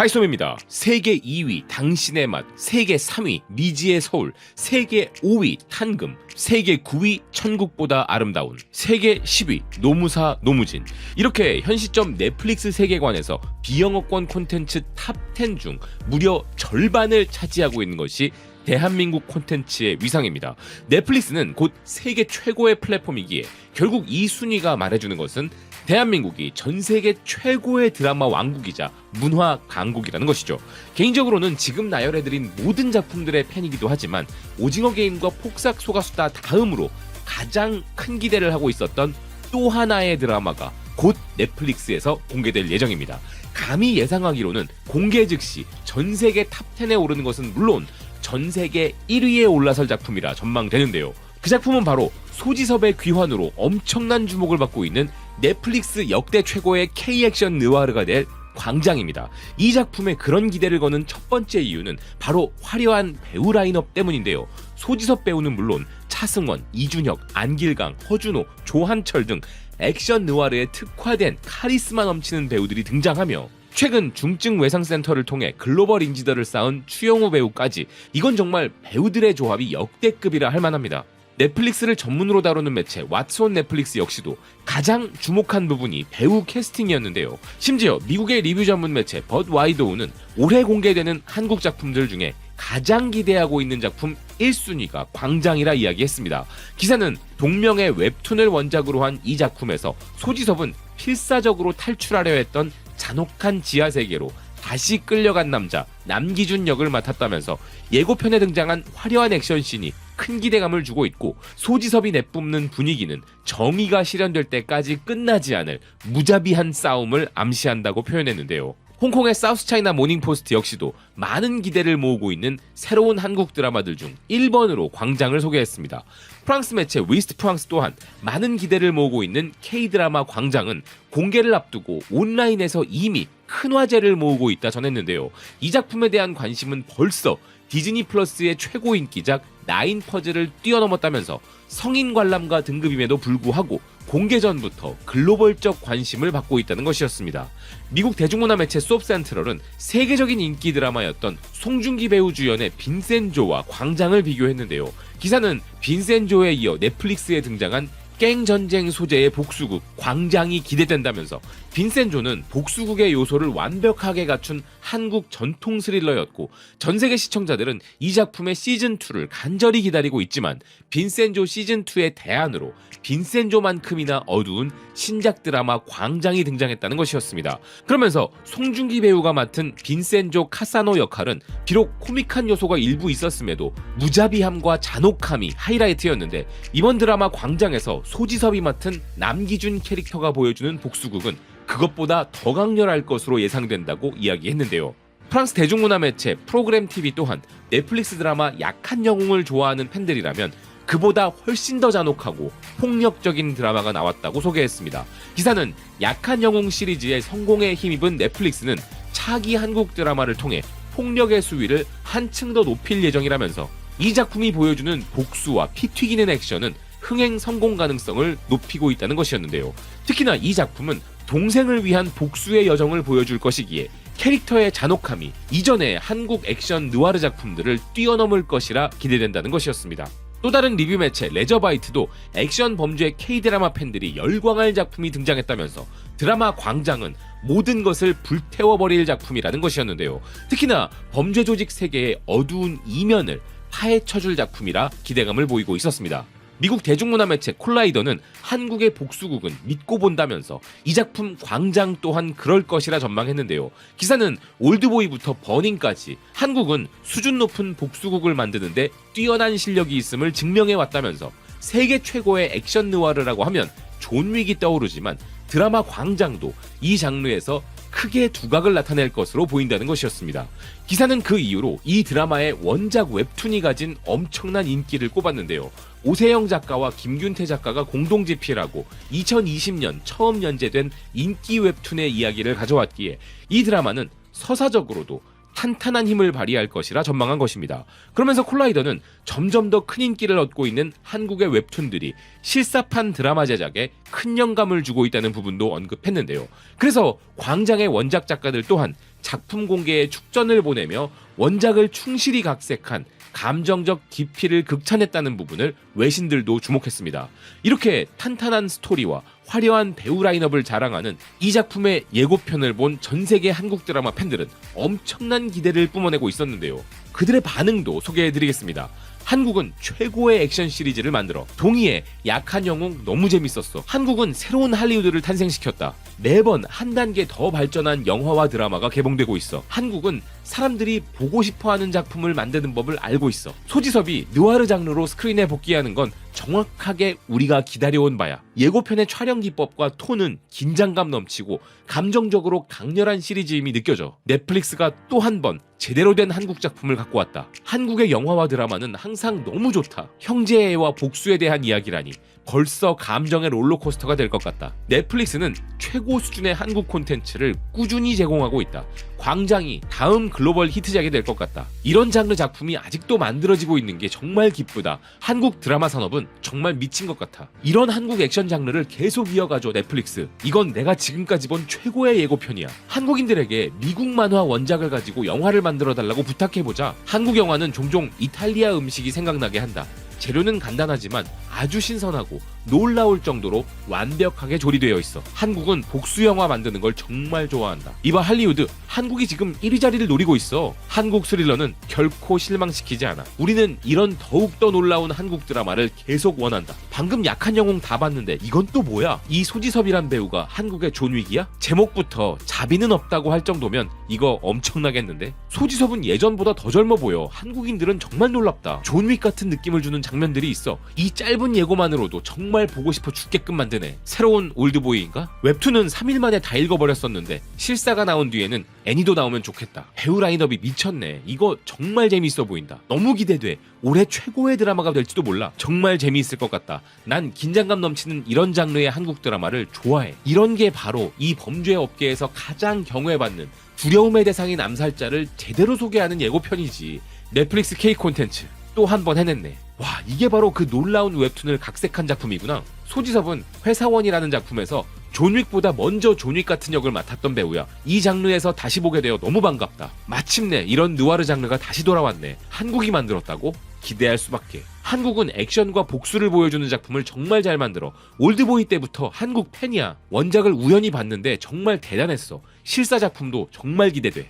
하이소입니다. 세계 2위 당신의 맛, 세계 3위 미지의 서울, 세계 5위 탄금, 세계 9위 천국보다 아름다운, 세계 10위 노무사 노무진. 이렇게 현 시점 넷플릭스 세계관에서 비영어권 콘텐츠 탑 10 중 무려 절반을 차지하고 있는 것이 대한민국 콘텐츠의 위상입니다. 넷플릭스는 곧 세계 최고의 플랫폼이기에 결국 이 순위가 말해주는 것은 대한민국이 전 세계 최고의 드라마 왕국이자 문화 강국이라는 것이죠. 개인적으로는 지금 나열해드린 모든 작품들의 팬이기도 하지만 오징어 게임과 폭삭 소가수다 다음으로 가장 큰 기대를 하고 있었던 또 하나의 드라마가 곧 넷플릭스에서 공개될 예정입니다. 감히 예상하기로는 공개 즉시 전 세계 탑 10에 오르는 것은 물론 전 세계 1위에 올라설 작품이라 전망되는데요. 그 작품은 바로 소지섭의 귀환으로 엄청난 주목을 받고 있는 넷플릭스 역대 최고의 K-액션 느와르가 될 광장입니다. 이 작품에 그런 기대를 거는 첫 번째 이유는 바로 화려한 배우 라인업 때문인데요. 소지섭 배우는 물론 차승원, 이준혁, 안길강, 허준호, 조한철 등 액션 느와르에 특화된 카리스마 넘치는 배우들이 등장하며 최근 중증 외상센터를 통해 글로벌 인지도를 쌓은 추영호 배우까지 이건 정말 배우들의 조합이 역대급이라 할 만합니다. 넷플릭스를 전문으로 다루는 매체 왓츠온 넷플릭스 역시도 가장 주목한 부분이 배우 캐스팅이었는데요. 심지어 미국의 리뷰 전문 매체 벗와이도우는 올해 공개되는 한국 작품들 중에 가장 기대하고 있는 작품 1순위가 광장이라 이야기했습니다. 기사는 동명의 웹툰을 원작으로 한 이 작품에서 소지섭은 필사적으로 탈출하려 했던 잔혹한 지하세계로 다시 끌려간 남자 남기준 역을 맡았다면서 예고편에 등장한 화려한 액션씬이 큰 기대감을 주고 있고 소지섭이 내뿜는 분위기는 정의가 실현될 때까지 끝나지 않을 무자비한 싸움을 암시한다고 표현했는데요. 홍콩의 사우스차이나 모닝포스트 역시도 많은 기대를 모으고 있는 새로운 한국 드라마들 중 1번으로 광장을 소개했습니다. 프랑스 매체 위스트 프랑스 또한 많은 기대를 모으고 있는 K-드라마 광장은 공개를 앞두고 온라인에서 이미 큰 화제를 모으고 있다 전했는데요. 이 작품에 대한 관심은 벌써 디즈니 플러스의 최고 인기작 나인 퍼즐을 뛰어넘었다면서 성인 관람가 등급임에도 불구하고 공개 전부터 글로벌적 관심을 받고 있다는 것이었습니다. 미국 대중문화 매체 수업센트럴은 세계적인 인기 드라마였던 송중기 배우 주연의 빈센조와 광장을 비교했는데요. 기사는 빈센조에 이어 넷플릭스에 등장한 갱 전쟁 소재의 복수극 광장이 기대된다면서 빈센조는 복수극의 요소를 완벽하게 갖춘 한국 전통 스릴러였고 전 세계 시청자들은 이 작품의 시즌2를 간절히 기다리고 있지만 빈센조 시즌2의 대안으로 빈센조만큼이나 어두운 신작 드라마 광장이 등장했다는 것이었습니다. 그러면서 송중기 배우가 맡은 빈센조 카사노 역할은 비록 코믹한 요소가 일부 있었음에도 무자비함과 잔혹함이 하이라이트였는데 이번 드라마 광장에서 소지섭이 맡은 남기준 캐릭터가 보여주는 복수극은 그것보다 더 강렬할 것으로 예상된다고 이야기했는데요. 프랑스 대중문화 매체 프로그램 TV 또한 넷플릭스 드라마 약한 영웅을 좋아하는 팬들이라면 그보다 훨씬 더 잔혹하고 폭력적인 드라마가 나왔다고 소개했습니다. 기사는 약한 영웅 시리즈의 성공에 힘입은 넷플릭스는 차기 한국 드라마를 통해 폭력의 수위를 한층 더 높일 예정이라면서 이 작품이 보여주는 복수와 피 튀기는 액션은 흥행 성공 가능성을 높이고 있다는 것이었는데요. 특히나 이 작품은 동생을 위한 복수의 여정을 보여줄 것이기에 캐릭터의 잔혹함이 이전의 한국 액션 느와르 작품들을 뛰어넘을 것이라 기대된다는 것이었습니다. 또 다른 리뷰 매체 레저바이트도 액션 범죄 K-드라마 팬들이 열광할 작품이 등장했다면서 드라마 광장은 모든 것을 불태워버릴 작품이라는 것이었는데요. 특히나 범죄 조직 세계의 어두운 이면을 파헤쳐줄 작품이라 기대감을 보이고 있었습니다. 미국 대중문화 매체 콜라이더는 한국의 복수극은 믿고 본다면서 이 작품 광장 또한 그럴 것이라 전망했는데요. 기사는 올드보이부터 버닝까지 한국은 수준 높은 복수극을 만드는데 뛰어난 실력이 있음을 증명해왔다면서 세계 최고의 액션 느와르라고 하면 존 윅이 떠오르지만 드라마 광장도 이 장르에서 크게 두각을 나타낼 것으로 보인다는 것이었습니다. 기사는 그 이유로 이 드라마의 원작 웹툰이 가진 엄청난 인기를 꼽았는데요. 오세영 작가와 김균태 작가가 공동 집필하고 2020년 처음 연재된 인기 웹툰의 이야기를 가져왔기에 이 드라마는 서사적으로도 탄탄한 힘을 발휘할 것이라 전망한 것입니다. 그러면서 콜라이더는 점점 더 큰 인기를 얻고 있는 한국의 웹툰들이 실사판 드라마 제작에 큰 영감을 주고 있다는 부분도 언급했는데요. 그래서 광장의 원작 작가들 또한 작품 공개에 축전을 보내며 원작을 충실히 각색한 감정적 깊이를 극찬했다는 부분을 외신들도 주목했습니다. 이렇게 탄탄한 스토리와 화려한 배우 라인업을 자랑하는 이 작품의 예고편을 본 전 세계 한국 드라마 팬들은 엄청난 기대를 뿜어내고 있었는데요. 그들의 반응도 소개해드리겠습니다. 한국은 최고의 액션 시리즈를 만들어. 동의해. 약한 영웅 너무 재밌었어. 한국은 새로운 할리우드를 탄생시켰다. 매번 한 단계 더 발전한 영화와 드라마가 개봉되고 있어. 한국은 사람들이 보고 싶어하는 작품을 만드는 법을 알고 있어. 소지섭이 느와르 장르로 스크린에 복귀하는 건 정확하게 우리가 기다려온 바야. 예고편의 촬영 기법과 톤은 긴장감 넘치고 감정적으로 강렬한 시리즈임이 느껴져. 넷플릭스가 또 한 번 제대로 된 한국 작품을 갖고 왔다. 한국의 영화와 드라마는 항상 너무 좋다. 형제애와 복수에 대한 이야기라니 벌써 감정의 롤러코스터가 될 것 같다. 넷플릭스는 최고 수준의 한국 콘텐츠를 꾸준히 제공하고 있다. 광장이 다음 글로벌 히트작이 될 것 같다. 이런 장르 작품이 아직도 만들어지고 있는 게 정말 기쁘다. 한국 드라마 산업은 정말 미친 것 같아. 이런 한국 액션 장르를 계속 이어가줘 넷플릭스. 이건 내가 지금까지 본 최고의 예고편이야. 한국인들에게 미국 만화 원작을 가지고 영화를 만들어달라고 부탁해보자. 한국 영화는 종종 이탈리아 음식이 생각나게 한다. 재료는 간단하지만 아주 신선하고 놀라울 정도로 완벽하게 조리되어 있어. 한국은 복수 영화 만드는 걸 정말 좋아한다. 이봐 할리우드, 한국이 지금 1위 자리를 노리고 있어. 한국 스릴러는 결코 실망시키지 않아. 우리는 이런 더욱더 놀라운 한국 드라마를 계속 원한다. 방금 약한 영웅 다 봤는데 이건 또 뭐야? 이 소지섭이란 배우가 한국의 존 윅이야? 제목부터 자비는 없다고 할 정도면 이거 엄청나겠는데? 소지섭은 예전보다 더 젊어 보여. 한국인들은 정말 놀랍다. 존 윅 같은 느낌을 주는 장면들이 있어. 이 짧은 예고만으로도 정말 보고 싶어 죽게끔 만드네. 새로운 올드보이인가? 웹툰은 3일 만에 다 읽어버렸었는데 실사가 나온 뒤에는 애니도 나오면 좋겠다. 배우 라인업이 미쳤네. 이거 정말 재밌어 보인다. 너무 기대돼. 올해 최고의 드라마가 될지도 몰라. 정말 재미있을 것 같다. 난 긴장감 넘치는 이런 장르의 한국 드라마를 좋아해. 이런 게 바로 이 범죄 업계에서 가장 경외받는 두려움의 대상인 암살자를 제대로 소개하는 예고편이지. 넷플릭스 K 콘텐츠 또 한 번 해냈네. 와, 이게 바로 그 놀라운 웹툰을 각색한 작품이구나. 소지섭은 회사원이라는 작품에서 존 윅보다 먼저 존 윅 같은 역을 맡았던 배우야. 이 장르에서 다시 보게 되어 너무 반갑다. 마침내 이런 느와르 장르가 다시 돌아왔네. 한국이 만들었다고? 기대할 수밖에. 한국은 액션과 복수를 보여주는 작품을 정말 잘 만들어. 올드보이 때부터 한국 팬이야. 원작을 우연히 봤는데 정말 대단했어. 실사 작품도 정말 기대돼.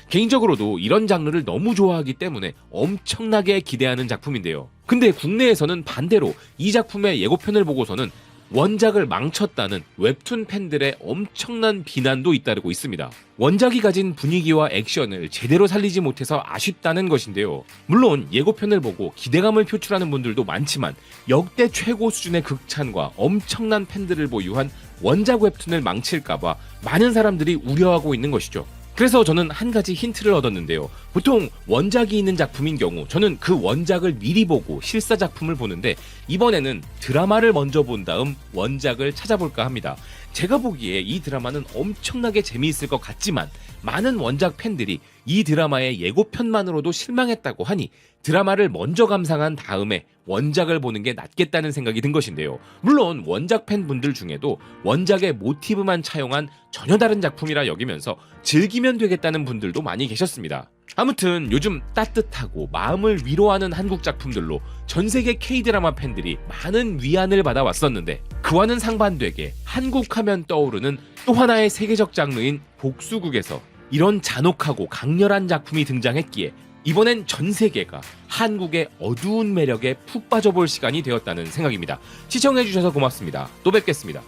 개인적으로도 이런 장르를 너무 좋아하기 때문에 엄청나게 기대하는 작품인데요. 근데 국내에서는 반대로 이 작품의 예고편을 보고서는 원작을 망쳤다는 웹툰 팬들의 엄청난 비난도 잇따르고 있습니다. 원작이 가진 분위기와 액션을 제대로 살리지 못해서 아쉽다는 것인데요. 물론 예고편을 보고 기대감을 표출하는 분들도 많지만 역대 최고 수준의 극찬과 엄청난 팬들을 보유한 원작 웹툰을 망칠까봐 많은 사람들이 우려하고 있는 것이죠. 그래서 저는 한 가지 힌트를 얻었는데요. 보통 원작이 있는 작품인 경우 저는 그 원작을 미리 보고 실사 작품을 보는데 이번에는 드라마를 먼저 본 다음 원작을 찾아볼까 합니다. 제가 보기에 이 드라마는 엄청나게 재미있을 것 같지만 많은 원작 팬들이 이 드라마의 예고편만으로도 실망했다고 하니 드라마를 먼저 감상한 다음에 원작을 보는 게 낫겠다는 생각이 든 것인데요. 물론 원작 팬분들 중에도 원작의 모티브만 차용한 전혀 다른 작품이라 여기면서 즐기면 되겠다는 분들도 많이 계셨습니다. 아무튼 요즘 따뜻하고 마음을 위로하는 한국 작품들로 전 세계 K-드라마 팬들이 많은 위안을 받아왔었는데 그와는 상반되게 한국 하면 떠오르는 또 하나의 세계적 장르인 복수극에서 이런 잔혹하고 강렬한 작품이 등장했기에 이번엔 전 세계가 한국의 어두운 매력에 푹 빠져볼 시간이 되었다는 생각입니다. 시청해주셔서 고맙습니다. 또 뵙겠습니다.